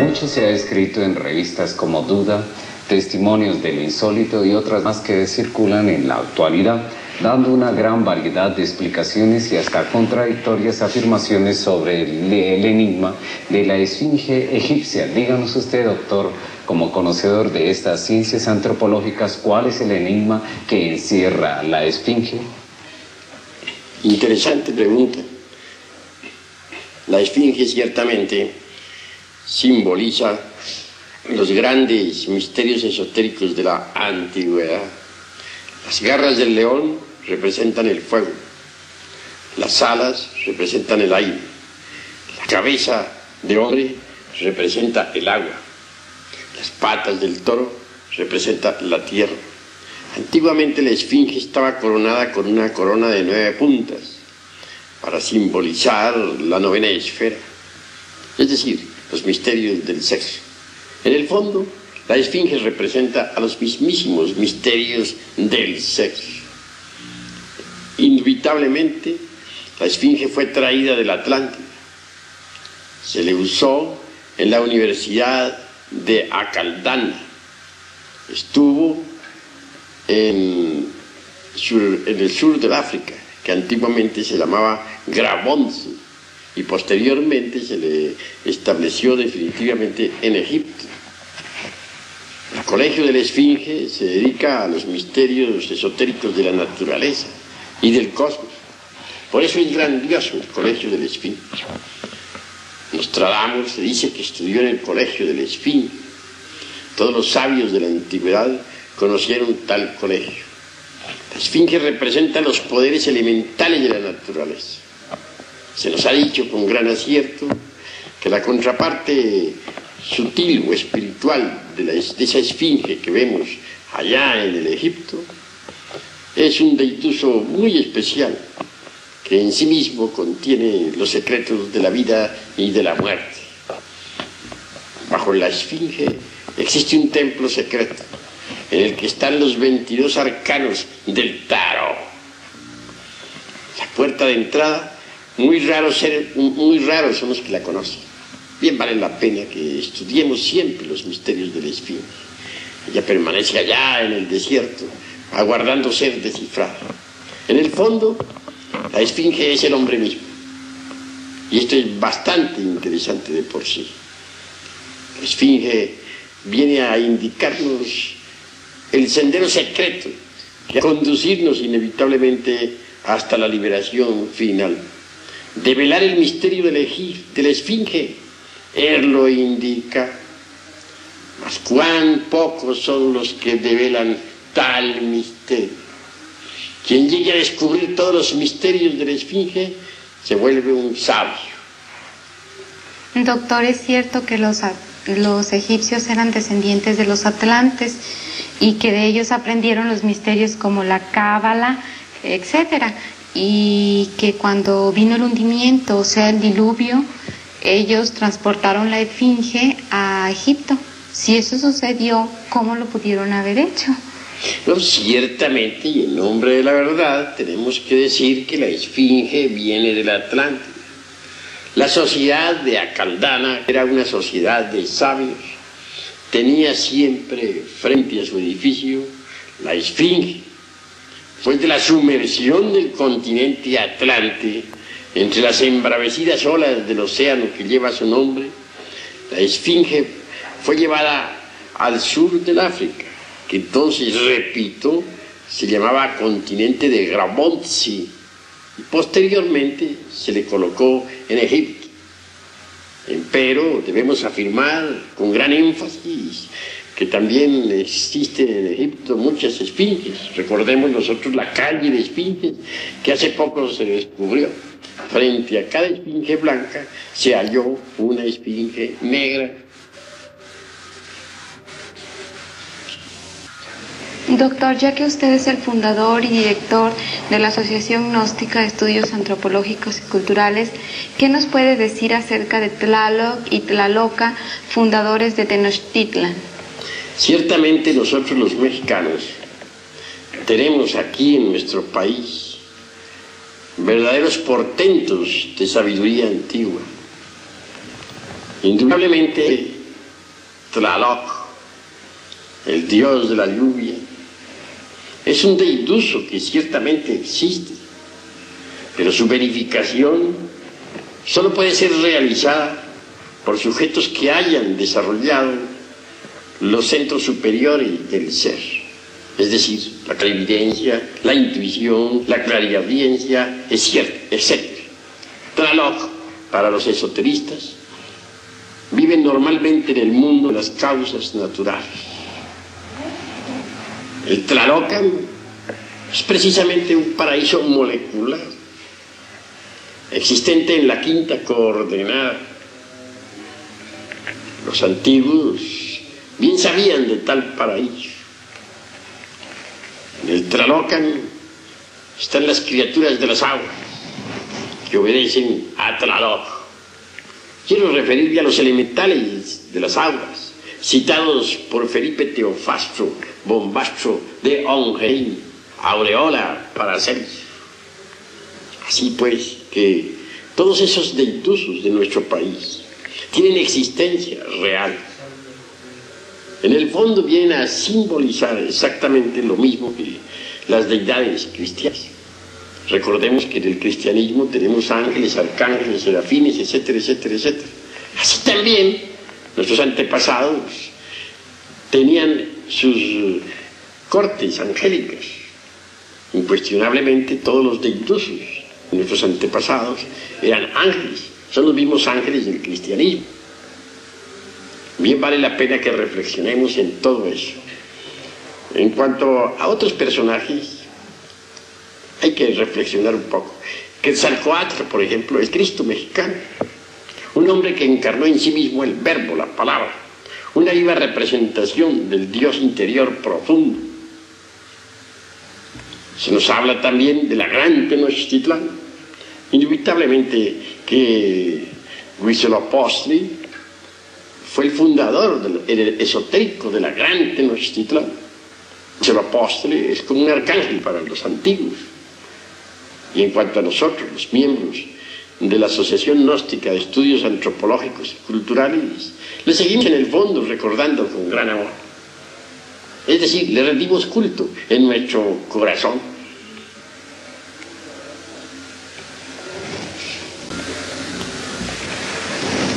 Mucho se ha escrito en revistas como Duda, Testimonios de lo Insólito y otras más que circulan en la actualidad, dando una gran variedad de explicaciones y hasta contradictorias afirmaciones sobre el enigma de la esfinge egipcia. Díganos usted, doctor, como conocedor de estas ciencias antropológicas, ¿cuál es el enigma que encierra la esfinge? Interesante pregunta. La esfinge ciertamente simboliza los grandes misterios esotéricos de la antigüedad. Las garras del león representan el fuego, las alas representan el aire, la cabeza de hombre representa el agua, las patas del toro representan la tierra. Antiguamente la esfinge estaba coronada con una corona de 9 puntas para simbolizar la 9ª esfera, es decir, los misterios del sexo. En el fondo, la esfinge representa a los mismísimos misterios del sexo. Indubitablemente, la esfinge fue traída del Atlántico. Se le usó en la Universidad de Acaldana. Estuvo en el sur del África, que antiguamente se llamaba Grabonce, y posteriormente se le estableció definitivamente en Egipto. El Colegio de la Esfinge se dedica a los misterios esotéricos de la naturaleza y del cosmos. Por eso es grandioso el Colegio de la Esfinge. Nostradamus se dice que estudió en el Colegio de la Esfinge. Todos los sabios de la antigüedad conocieron tal colegio. La Esfinge representa los poderes elementales de la naturaleza. Se nos ha dicho con gran acierto que la contraparte sutil o espiritual de esa esfinge que vemos allá en el Egipto es un deituso muy especial que en sí mismo contiene los secretos de la vida y de la muerte. Bajo la esfinge existe un templo secreto en el que están los 22 arcanos del tarot. La puerta de entrada, muy raros son los que la conocen. Bien vale la pena que estudiemos siempre los misterios de la esfinge. Ella permanece allá en el desierto, aguardando ser descifrada. En el fondo, la esfinge es el hombre mismo. Y esto es bastante interesante de por sí. La esfinge viene a indicarnos el sendero secreto que va a conducirnos inevitablemente hasta la liberación final. Develar el misterio de la esfinge, él lo indica, mas cuán pocos son los que develan tal misterio. Quien llegue a descubrir todos los misterios de la esfinge se vuelve un sabio. Doctor, es cierto que los egipcios eran descendientes de los atlantes y que de ellos aprendieron los misterios como la cábala, etcétera, y que cuando vino el hundimiento, o sea, el diluvio, ellos transportaron la esfinge a Egipto. Si eso sucedió, ¿cómo lo pudieron haber hecho? No, ciertamente, y en nombre de la verdad, tenemos que decir que la esfinge viene del Atlántico. La sociedad de Acaldana era una sociedad de sabios. Tenía siempre frente a su edificio la esfinge. Fue de la sumersión del continente Atlante, entre las embravecidas olas del océano que lleva su nombre, la esfinge fue llevada al sur del África, que entonces, repito, se llamaba continente de Grabonce, y posteriormente se le colocó en Egipto. Empero debemos afirmar con gran énfasis que también existen en Egipto muchas esfinges. Recordemos nosotros la calle de esfinges que hace poco se descubrió. Frente a cada esfinge blanca se halló una esfinge negra. Doctor, ya que usted es el fundador y director de la Asociación Gnóstica de Estudios Antropológicos y Culturales, ¿qué nos puede decir acerca de Tlaloc y Tlaloca, fundadores de Tenochtitlan? Ciertamente nosotros los mexicanos tenemos aquí en nuestro país verdaderos portentos de sabiduría antigua. Indudablemente Tlaloc, el dios de la lluvia, es un deiduso que ciertamente existe, pero su verificación solo puede ser realizada por sujetos que hayan desarrollado los centros superiores del ser, es decir, la clarividencia, la intuición, la clariaudiencia, etc. Tlaloc, para los esoteristas, viven normalmente en el mundo de las causas naturales. El Tlalocan es precisamente un paraíso molecular, existente en la quinta coordenada. Los antiguos bien sabían de tal paraíso. En el Tlalocan están las criaturas de las aguas, que obedecen a Tlaloc. Quiero referirme a los elementales de las aguas, citados por Felipe Teofastro, Bombastro de Ongein, Aureola, Paracelso. Así pues, que todos esos deitusos de nuestro país tienen existencia real. En el fondo vienen a simbolizar exactamente lo mismo que las deidades cristianas. Recordemos que en el cristianismo tenemos ángeles, arcángeles, serafines, etcétera, etcétera, etcétera. Así también nuestros antepasados tenían sus cortes angélicas. Incuestionablemente todos los deitusos de nuestros antepasados eran ángeles. Son los mismos ángeles del cristianismo. Bien vale la pena que reflexionemos en todo eso. En cuanto a otros personajes, hay que reflexionar un poco. Quetzalcóatl, por ejemplo, es Cristo mexicano, un hombre que encarnó en sí mismo el verbo, la palabra, una viva representación del Dios interior profundo. Se nos habla también de la gran Tenochtitlán. Indubitablemente que Huitzilopochtli fue el fundador el esotérico de la gran Tenochtitlán. Huitzilopochtli es como un arcángel para los antiguos. Y en cuanto a nosotros, los miembros de la Asociación Gnóstica de Estudios Antropológicos y Culturales, le seguimos en el fondo recordando con gran amor. Es decir, le rendimos culto en nuestro corazón.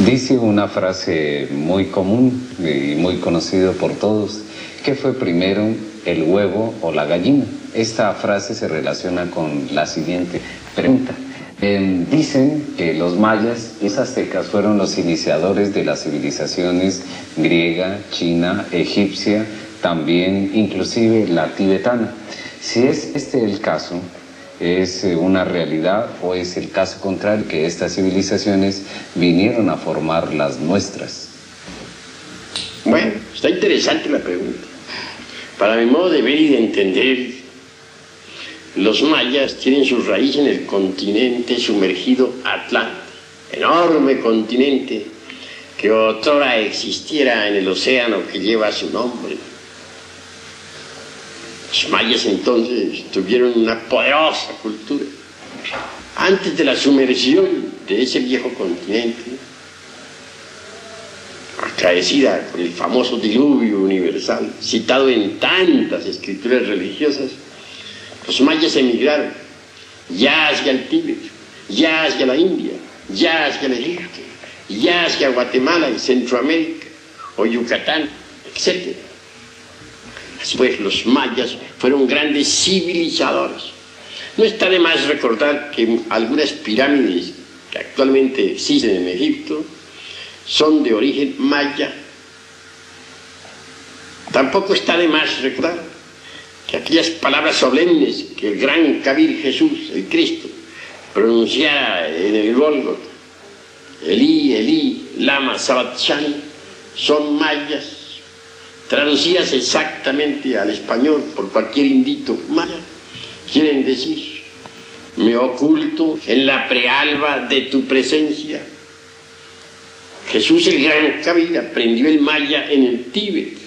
Dice una frase muy común y muy conocida por todos: ¿qué fue primero, el huevo o la gallina? Esta frase se relaciona con la siguiente pregunta. Dicen que los mayas y los aztecas fueron los iniciadores de las civilizaciones griega, china, egipcia, también inclusive la tibetana. Si es este el caso, ¿es una realidad o es el caso contrario, que estas civilizaciones vinieron a formar las nuestras? Bueno, está interesante la pregunta. Para mi modo de ver y de entender, los mayas tienen su raíz en el continente sumergido Atlante, enorme continente que otrora existiera en el océano que lleva su nombre. Los mayas entonces tuvieron una poderosa cultura. Antes de la sumersión de ese viejo continente, acaecida con el famoso diluvio universal, citado en tantas escrituras religiosas, los mayas emigraron, ya hacia el Tíbet, ya hacia la India, ya hacia el Egipto, ya hacia Guatemala y Centroamérica, o Yucatán, etc. Así pues, los mayas fueron grandes civilizadores. No está de más recordar que algunas pirámides que actualmente existen en Egipto son de origen maya. Tampoco está de más recordar que aquellas palabras solemnes que el gran Kabir Jesús, el Cristo, pronunciara en el Gólgota, Elí, Elí, lama sabachthani, son mayas, traducidas exactamente al español por cualquier indito maya. Quieren decir: me oculto en la prealba de tu presencia. Jesús el gran Kabir aprendió el maya en el Tíbet.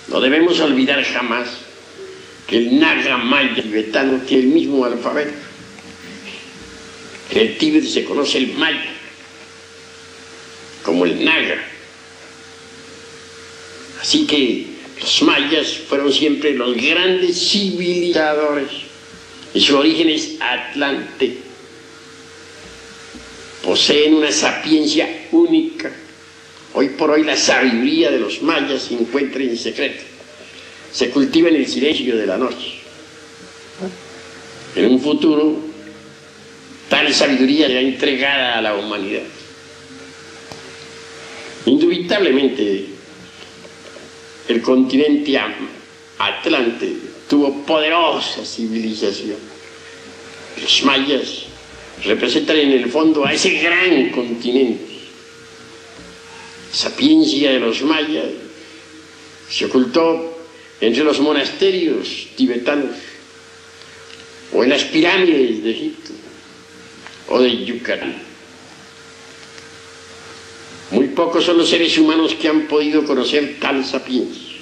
No debemos olvidar jamás que el Naga maya tibetano tiene el mismo alfabeto. En el Tíbet se conoce el maya como el Naga. Así que los mayas fueron siempre los grandes civilizadores y su origen es Atlante. Poseen una sapiencia única. Hoy por hoy la sabiduría de los mayas se encuentra en secreto. Se cultiva en el silencio de la noche. En un futuro, tal sabiduría será entregada a la humanidad. Indubitablemente, el continente Atlante tuvo poderosa civilización. Los mayas representan en el fondo a ese gran continente. La sapiencia de los mayas se ocultó entre los monasterios tibetanos o en las pirámides de Egipto o de Yucatán. Muy pocos son los seres humanos que han podido conocer tal sapiencia.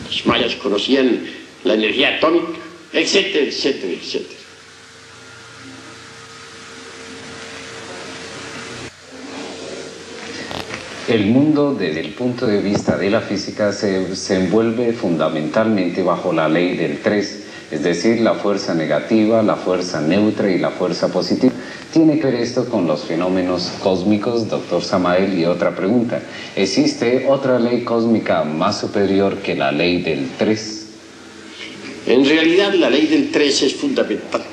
Los mayas conocían la energía atómica, etcétera, etcétera, etcétera. El mundo, desde el punto de vista de la física, se envuelve fundamentalmente bajo la ley del 3, es decir, la fuerza negativa, la fuerza neutra y la fuerza positiva. ¿Tiene que ver esto con los fenómenos cósmicos, doctor Samael? Y otra pregunta, ¿existe otra ley cósmica más superior que la ley del 3? En realidad la ley del 3 es fundamental.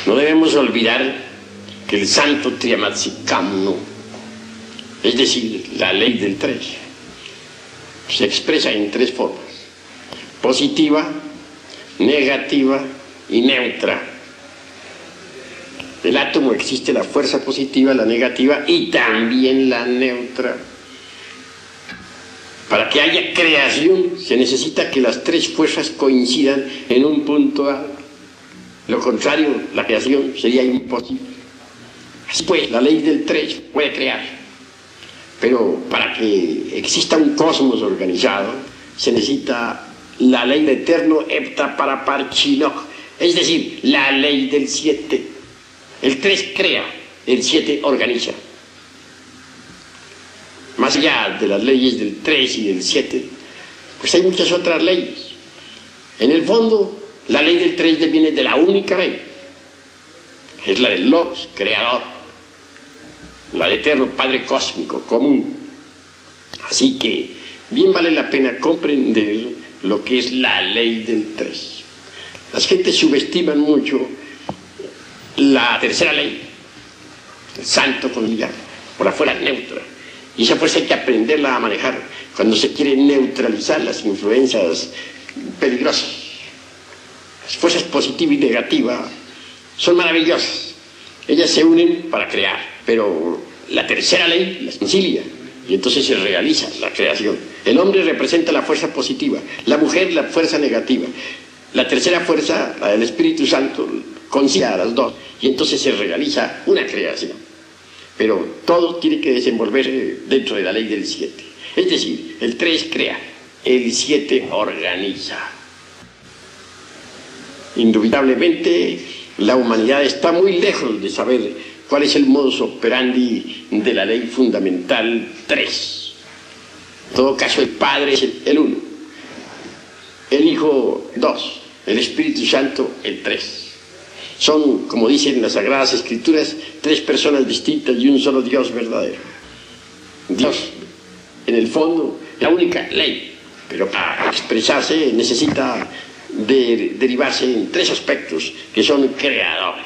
No debemos olvidar que el santo Triamatzikamno, es decir, la ley del 3, se expresa en 3 formas: positiva, negativa y neutra. En el átomo existe la fuerza positiva, la negativa y también la neutra. Para que haya creación se necesita que las 3 fuerzas coincidan en un punto A. Lo contrario, la creación sería imposible. Así pues, la ley del 3 puede crear. Pero para que exista un cosmos organizado, se necesita la ley del eterno hepta para parchinok, es decir, la ley del 7. El 3 crea, el 7 organiza. Más allá de las leyes del 3 y del 7, pues hay muchas otras leyes. En el fondo, la ley del 3 viene de la única ley. Es la del Logos, creador. La del eterno Padre cósmico, común. Así que bien vale la pena comprender lo que es la ley del 3. Las gentes subestiman mucho la tercera ley, el santo conyugal, por la fuerza neutra. Y esa fuerza hay que aprenderla a manejar cuando se quiere neutralizar las influencias peligrosas. Las fuerzas positiva y negativa son maravillosas. Ellas se unen para crear, pero la tercera ley las concilia y entonces se realiza la creación. El hombre representa la fuerza positiva, la mujer la fuerza negativa. La tercera fuerza, la del Espíritu Santo, concilia a las dos y entonces se realiza una creación. Pero todo tiene que desenvolverse dentro de la ley del 7. Es decir, el 3 crea, el 7 organiza. Indubitablemente, la humanidad está muy lejos de saber cuál es el modus operandi de la ley fundamental 3. En todo caso, el Padre es el 1, el Hijo 2, el Espíritu Santo el 3. Son, como dicen las Sagradas Escrituras, 3 personas distintas y un solo Dios verdadero. Dios, en el fondo, es la única ley, pero para expresarse necesita derivarse en 3 aspectos que son creadores.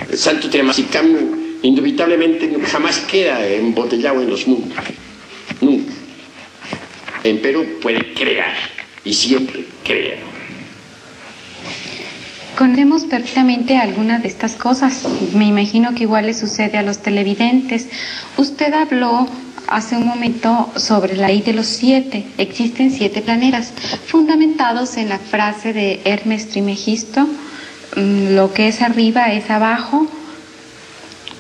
El santo Triamatzikamno indubitablemente jamás queda embotellado en los mundos, nunca. Pero puede crear y siempre crea. Conocemos perfectamente algunas de estas cosas. Me imagino que igual le sucede a los televidentes. Usted habló hace un momento sobre la ley de los 7. Existen 7 planetas, fundamentados en la frase de Hermes Trismegisto: lo que es arriba es abajo.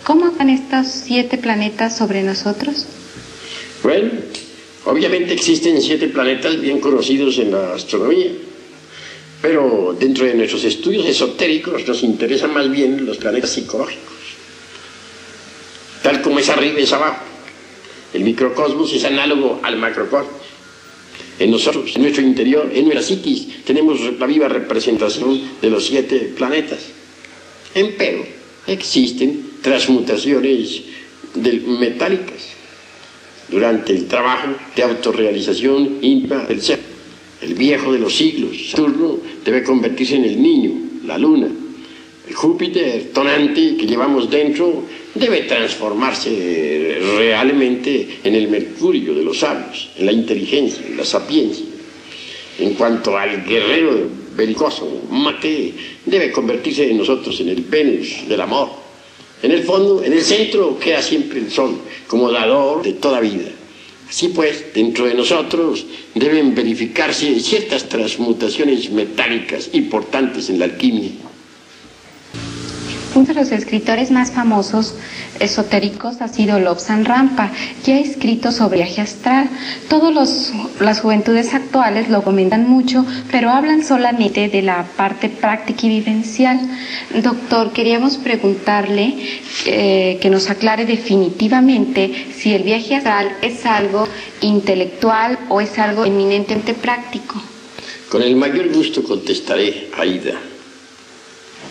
¿Cómo actúan estos 7 planetas sobre nosotros? Bueno, obviamente existen 7 planetas bien conocidos en la astronomía. Pero dentro de nuestros estudios esotéricos nos interesan más bien los planetas psicológicos. Tal como es arriba es abajo. El microcosmos es análogo al macrocosmos. En nosotros, en nuestro interior, en nuestra psiquis, tenemos la viva representación de los 7 planetas. Empero, existen transmutaciones metálicas durante el trabajo de autorrealización íntima del ser. El viejo de los siglos, Saturno, debe convertirse en el niño, la luna. El Júpiter tonante que llevamos dentro debe transformarse realmente en el Mercurio de los sabios, en la inteligencia, en la sapiencia. En cuanto al guerrero belicoso, Marte, debe convertirse en nosotros en el Venus del amor. En el fondo, en el centro, queda siempre el Sol, como dador de toda vida. Así pues, dentro de nosotros deben verificarse ciertas transmutaciones metálicas importantes en la alquimia. Uno de los escritores más famosos esotéricos ha sido Lobsang Rampa, que ha escrito sobre viaje astral. Las juventudes actuales lo comentan mucho, pero hablan solamente de la parte práctica y vivencial. Doctor, queríamos preguntarle que nos aclare definitivamente si el viaje astral es algo intelectual o es algo eminentemente práctico. Con el mayor gusto contestaré, Aida.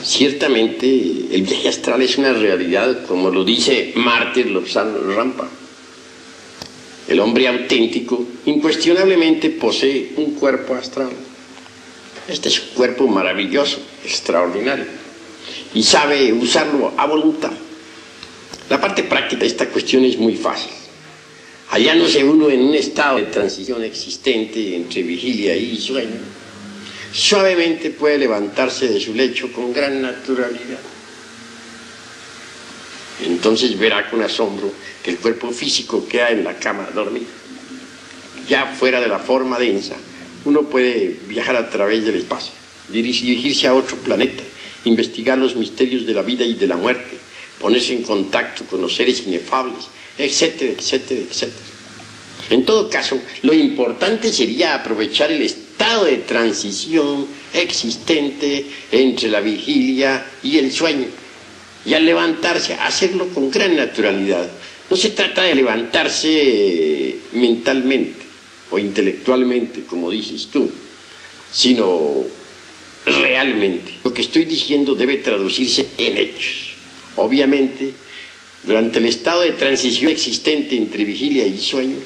Ciertamente, el viaje astral es una realidad, como lo dice Martin Lobsang Rampa. El hombre auténtico, incuestionablemente, posee un cuerpo astral. Este es un cuerpo maravilloso, extraordinario, y sabe usarlo a voluntad. La parte práctica de esta cuestión es muy fácil. Hallándose uno en un estado de transición existente entre vigilia y sueño, suavemente puede levantarse de su lecho con gran naturalidad. Entonces verá con asombro que el cuerpo físico queda en la cama dormido. Ya fuera de la forma densa, uno puede viajar a través del espacio, dirigirse a otro planeta, investigar los misterios de la vida y de la muerte, ponerse en contacto con los seres inefables, etcétera, etcétera, etcétera. En todo caso, lo importante sería aprovechar el estado de transición existente entre la vigilia y el sueño, y al levantarse, hacerlo con gran naturalidad. No se trata de levantarse mentalmente o intelectualmente, como dices tú, sino realmente. Lo que estoy diciendo debe traducirse en hechos. Obviamente, durante el estado de transición existente entre vigilia y sueño,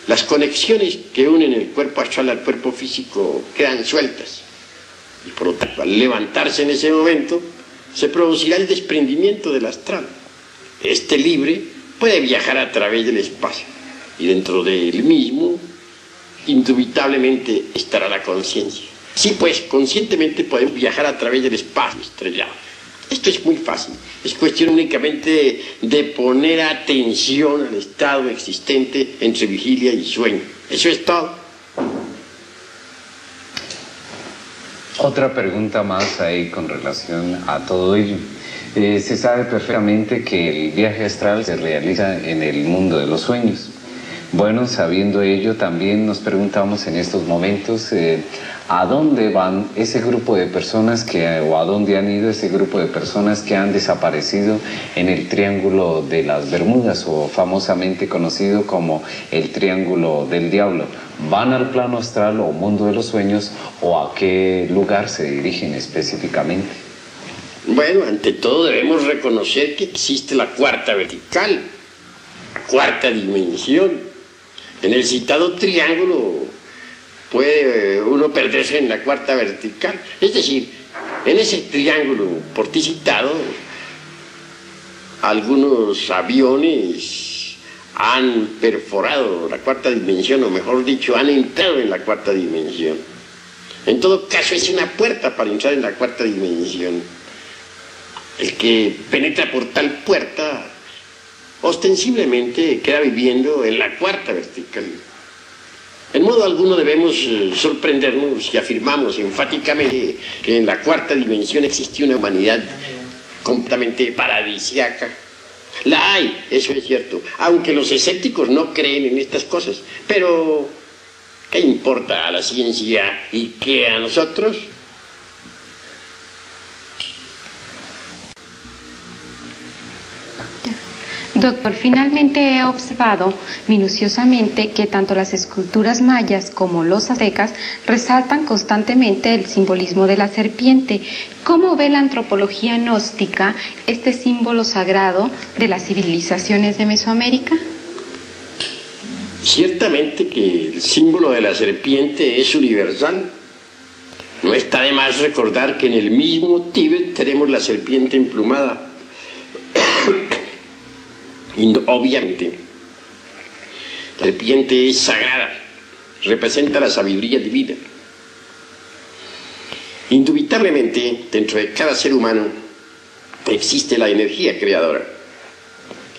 las conexiones que unen el cuerpo astral al cuerpo físico quedan sueltas. Y por lo tanto, al levantarse en ese momento, se producirá el desprendimiento del astral. Este libre puede viajar a través del espacio, y dentro de él mismo, indubitablemente, estará la conciencia. Sí, pues, conscientemente podemos viajar a través del espacio estrellado. Esto es muy fácil, es cuestión únicamente de poner atención al estado existente entre vigilia y sueño. Eso es todo. Otra pregunta más ahí con relación a todo ello. Se sabe perfectamente que el viaje astral se realiza en el mundo de los sueños. Bueno, sabiendo ello, también nos preguntamos en estos momentos ¿a dónde van ese grupo de personas o a dónde han ido ese grupo de personas que han desaparecido en el Triángulo de las Bermudas, o famosamente conocido como el Triángulo del Diablo? ¿Van al plano astral o mundo de los sueños, o a qué lugar se dirigen específicamente? Bueno, ante todo debemos reconocer que existe la cuarta vertical, la cuarta dimensión. En el citado triángulo puede uno perderse en la cuarta vertical. Es decir, en ese triángulo por ti citado, algunos aviones han perforado la cuarta dimensión, o mejor dicho, han entrado en la cuarta dimensión. En todo caso, es una puerta para entrar en la cuarta dimensión. El que penetra por tal puerta ostensiblemente queda viviendo en la cuarta vertical. En modo alguno debemos sorprendernos si afirmamos enfáticamente que en la cuarta dimensión existe una humanidad completamente paradisíaca. La hay, eso es cierto, aunque los escépticos no creen en estas cosas. Pero, ¿qué importa a la ciencia y qué a nosotros? Doctor, finalmente he observado minuciosamente que tanto las esculturas mayas como los aztecas resaltan constantemente el simbolismo de la serpiente. ¿Cómo ve la antropología gnóstica este símbolo sagrado de las civilizaciones de Mesoamérica? Ciertamente que el símbolo de la serpiente es universal. No está de más recordar que en el mismo Tíbet tenemos la serpiente emplumada. Y obviamente, la serpiente es sagrada, representa la sabiduría divina. Indubitablemente, dentro de cada ser humano existe la energía creadora.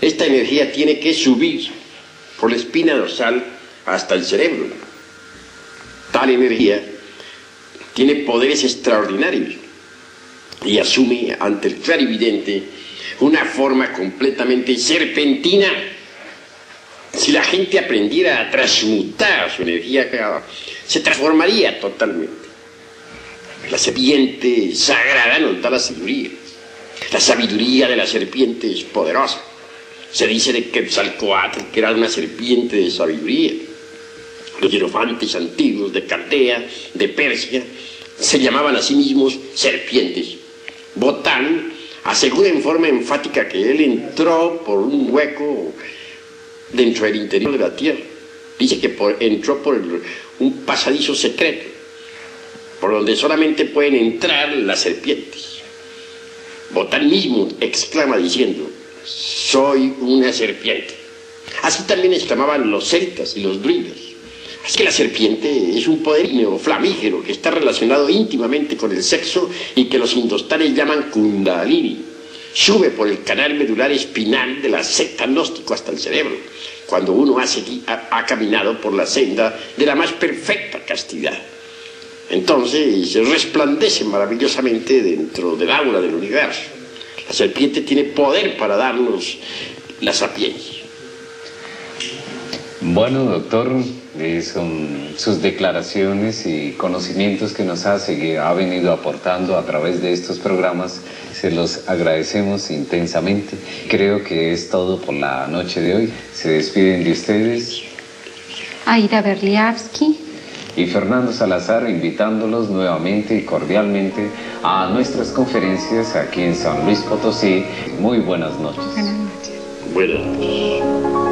Esta energía tiene que subir por la espina dorsal hasta el cerebro. Tal energía tiene poderes extraordinarios y asume ante el clarividente una forma completamente serpentina. Si la gente aprendiera a transmutar su energía creadora, se transformaría totalmente. La serpiente sagrada nos da la sabiduría. La sabiduría de la serpiente es poderosa. Se dice de Quetzalcóatl que era una serpiente de sabiduría. Los hierofantes antiguos de Caldea, de Persia, se llamaban a sí mismos serpientes. Botán asegura en forma enfática que él entró por un hueco dentro del interior de la tierra. Dice que entró por un pasadizo secreto, por donde solamente pueden entrar las serpientes. Botán mismo exclama diciendo: soy una serpiente. Así también exclamaban los celtas y los druidas. Es que la serpiente es un poder neoflamígero que está relacionado íntimamente con el sexo y que los indostanes llaman Kundalini. Sube por el canal medular espinal de la secta gnóstico hasta el cerebro, cuando uno ha caminado por la senda de la más perfecta castidad. Entonces resplandece maravillosamente dentro del aura del universo. La serpiente tiene poder para darnos la sapiencia. Bueno, doctor, son sus declaraciones y conocimientos que nos ha venido aportando a través de estos programas. Se los agradecemos intensamente. Creo que es todo por la noche de hoy. Se despiden de ustedes Aida Berliavsky y Fernando Salazar, invitándolos nuevamente y cordialmente a nuestras conferencias aquí en San Luis Potosí. Muy buenas noches. Buenas noches. Buenas noches.